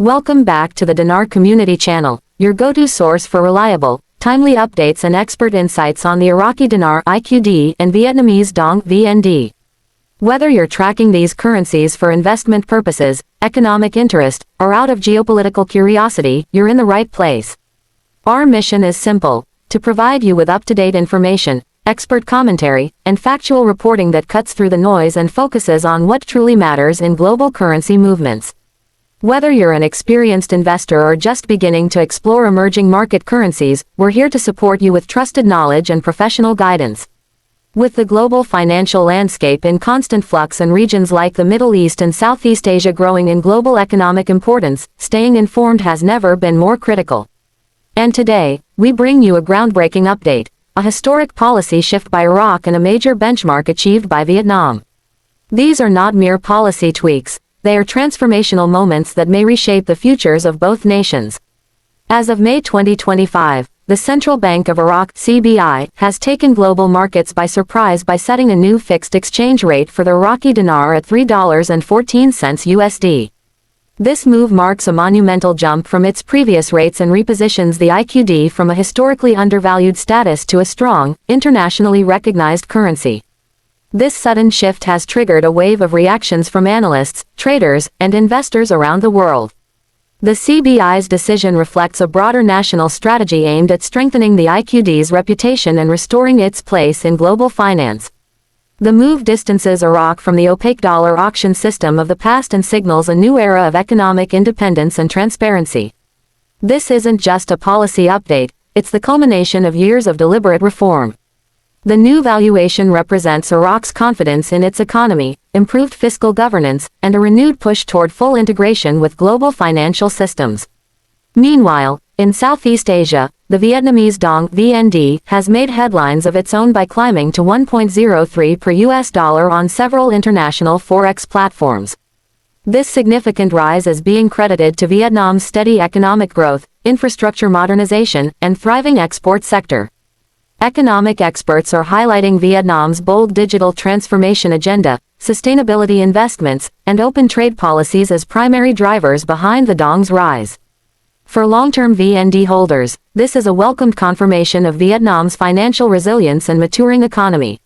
Welcome back to the Dinar Community channel, your go-to source for reliable, timely updates and expert insights on the Iraqi Dinar IQD and Vietnamese Dong VND. Whether you're tracking these currencies for investment purposes, economic interest, or out of geopolitical curiosity, you're in the right place. Our mission is simple: to provide you with up-to-date information, expert commentary, and factual reporting that cuts through the noise and focuses on what truly matters in global currency movements. Whether you're an experienced investor or just beginning to explore emerging market currencies, we're here to support you with trusted knowledge and professional guidance. With the global financial landscape in constant flux and regions like the Middle East and Southeast Asia growing in global economic importance, staying informed has never been more critical. And today, we bring you a groundbreaking update, a historic policy shift by Iraq and a major benchmark achieved by Vietnam. These are not mere policy tweaks. They are transformational moments that may reshape the futures of both nations. As of May 2025, the Central Bank of Iraq (CBI) has taken global markets by surprise by setting a new fixed exchange rate for the Iraqi dinar at $3.14 USD. This move marks a monumental jump from its previous rates and repositions the IQD from a historically undervalued status to a strong, internationally recognized currency. This sudden shift has triggered a wave of reactions from analysts, traders, and investors around the world. The CBI's decision reflects a broader national strategy aimed at strengthening the IQD's reputation and restoring its place in global finance. The move distances Iraq from the opaque dollar auction system of the past and signals a new era of economic independence and transparency. This isn't just a policy update, it's the culmination of years of deliberate reform. The new valuation represents Iraq's confidence in its economy, improved fiscal governance, and a renewed push toward full integration with global financial systems. Meanwhile, in Southeast Asia, the Vietnamese Dong (VND) has made headlines of its own by climbing to 1.03 per US dollar on several international Forex platforms. This significant rise is being credited to Vietnam's steady economic growth, infrastructure modernization, and thriving export sector. Economic experts are highlighting Vietnam's bold digital transformation agenda, sustainability investments, and open trade policies as primary drivers behind the Dong's rise. For long-term VND holders, this is a welcomed confirmation of Vietnam's financial resilience and maturing economy.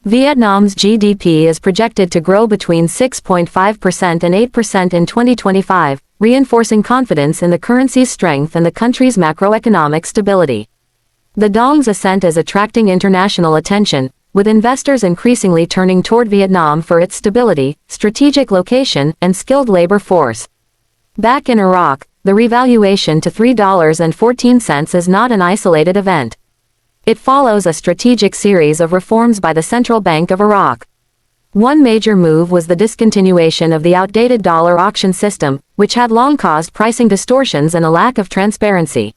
Vietnam's GDP is projected to grow between 6.5% and 8% in 2025, reinforcing confidence in the currency's strength and the country's macroeconomic stability. The Dong's ascent is attracting international attention, with investors increasingly turning toward Vietnam for its stability, strategic location, and skilled labor force. Back in Iraq, the revaluation to $3.14 is not an isolated event. It follows a strategic series of reforms by the Central Bank of Iraq. One major move was the discontinuation of the outdated dollar auction system, which had long caused pricing distortions and a lack of transparency.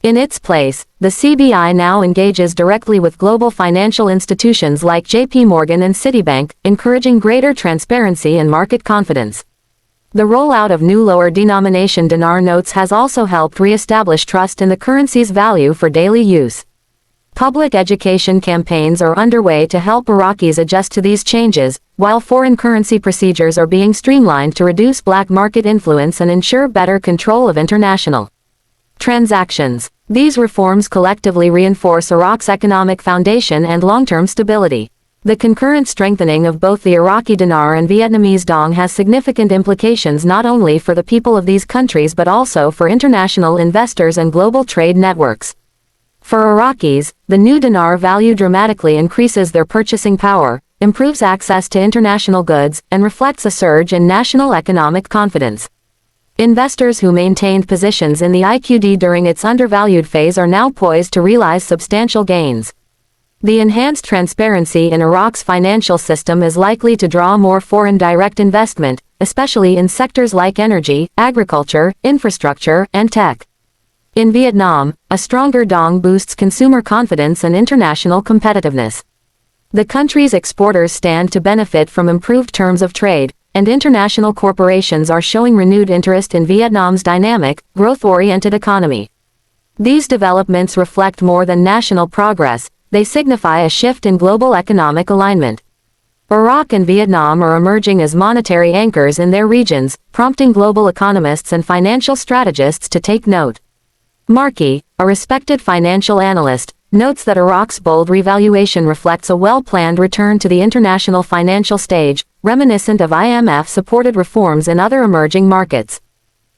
In its place, the CBI now engages directly with global financial institutions like JP Morgan and Citibank, encouraging greater transparency and market confidence. The rollout of new lower denomination dinar notes has also helped re-establish trust in the currency's value for daily use. Public education campaigns are underway to help Iraqis adjust to these changes, while foreign currency procedures are being streamlined to reduce black market influence and ensure better control of international transactions. These reforms collectively reinforce Iraq's economic foundation and long-term stability. The concurrent strengthening of both the Iraqi dinar and Vietnamese dong has significant implications not only for the people of these countries but also for international investors and global trade networks. For Iraqis, the new dinar value dramatically increases their purchasing power, improves access to international goods, and reflects a surge in national economic confidence. Investors who maintained positions in the IQD during its undervalued phase are now poised to realize substantial gains. The enhanced transparency in Iraq's financial system is likely to draw more foreign direct investment, especially in sectors like energy, agriculture, infrastructure, and tech. In Vietnam, a stronger dong boosts consumer confidence and international competitiveness. The country's exporters stand to benefit from improved terms of trade, and international corporations are showing renewed interest in Vietnam's dynamic, growth-oriented economy. These developments reflect more than national progress, they signify a shift in global economic alignment. Iraq and Vietnam are emerging as monetary anchors in their regions, prompting global economists and financial strategists to take note. Marky, a respected financial analyst, notes that Iraq's bold revaluation reflects a well-planned return to the international financial stage, reminiscent of IMF-supported reforms in other emerging markets.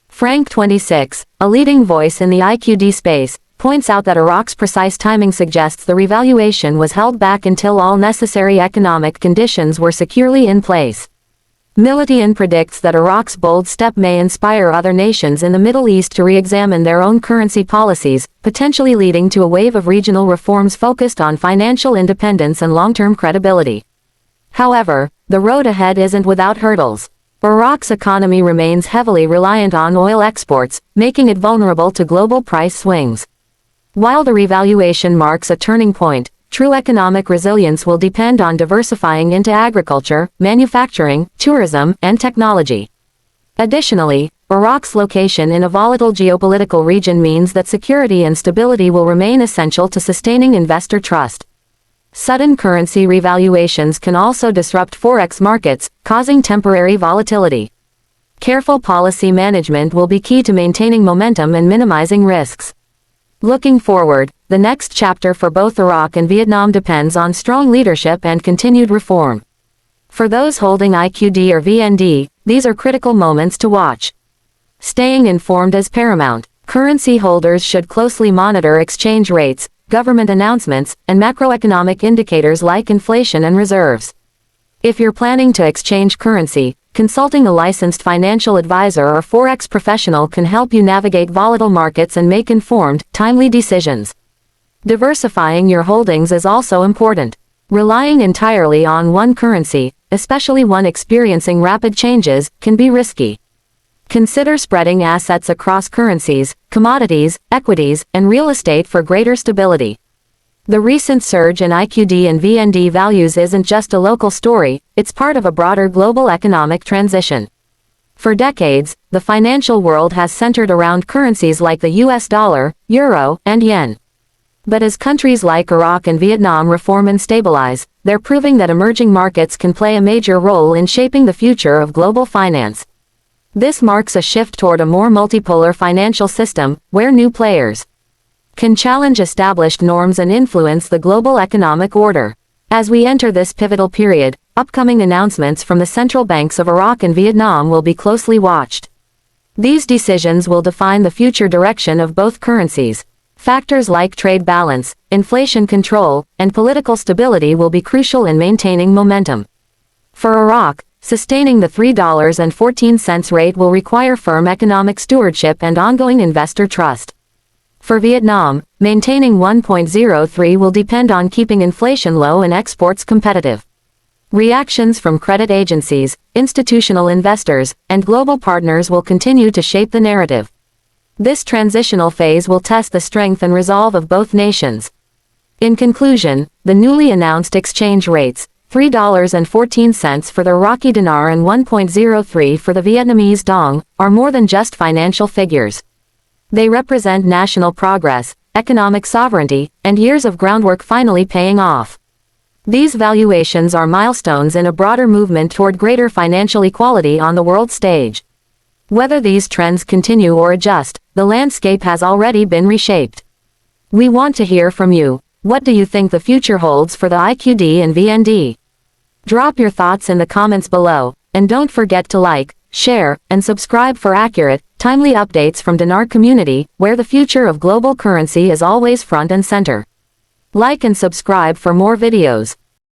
Frank 26, a leading voice in the IQD space, points out that Iraq's precise timing suggests the revaluation was held back until all necessary economic conditions were securely in place. Militian predicts that Iraq's bold step may inspire other nations in the Middle East to re-examine their own currency policies, potentially leading to a wave of regional reforms focused on financial independence and long-term credibility. However, the road ahead isn't without hurdles. Iraq's economy remains heavily reliant on oil exports, making it vulnerable to global price swings. While the revaluation marks a turning point, true economic resilience will depend on diversifying into agriculture, manufacturing, tourism, and technology. Additionally, Iraq's location in a volatile geopolitical region means that security and stability will remain essential to sustaining investor trust. Sudden currency revaluations can also disrupt Forex markets, causing temporary volatility. Careful policy management will be key to maintaining momentum and minimizing risks. Looking forward, the next chapter for both Iraq and Vietnam depends on strong leadership and continued reform. For those holding IQD or VND, these are critical moments to watch. Staying informed is paramount. Currency holders should closely monitor exchange rates, government announcements, and macroeconomic indicators like inflation and reserves. If you're planning to exchange currency, consulting a licensed financial advisor or Forex professional can help you navigate volatile markets and make informed, timely decisions. Diversifying your holdings is also important. Relying entirely on one currency, especially one experiencing rapid changes, can be risky. Consider spreading assets across currencies, commodities, equities, and real estate for greater stability. The recent surge in IQD and VND values isn't just a local story, it's part of a broader global economic transition. For decades, the financial world has centered around currencies like the US dollar, euro, and yen. But as countries like Iraq and Vietnam reform and stabilize, they're proving that emerging markets can play a major role in shaping the future of global finance. This marks a shift toward a more multipolar financial system, where new players can challenge established norms and influence the global economic order. As we enter this pivotal period, upcoming announcements from the central banks of Iraq and Vietnam will be closely watched. These decisions will define the future direction of both currencies. Factors like trade balance, inflation control, and political stability will be crucial in maintaining momentum. For Iraq, sustaining the $3.14 rate will require firm economic stewardship and ongoing investor trust. For Vietnam, maintaining 1.03 will depend on keeping inflation low and exports competitive. Reactions from credit agencies, institutional investors, and global partners will continue to shape the narrative. This transitional phase will test the strength and resolve of both nations. In conclusion, the newly announced exchange rates, $3.14 for the Iraqi dinar and 1.03 for the Vietnamese dong, are more than just financial figures. They represent national progress, economic sovereignty, and years of groundwork finally paying off. These valuations are milestones in a broader movement toward greater financial equality on the world stage. Whether these trends continue or adjust, the landscape has already been reshaped. We want to hear from you. What do you think the future holds for the IQD and VND? Drop your thoughts in the comments below, and don't forget to like, share, and subscribe for accurate, timely updates from DINAR Community, where the future of global currency is always front and center. Like and subscribe for more videos.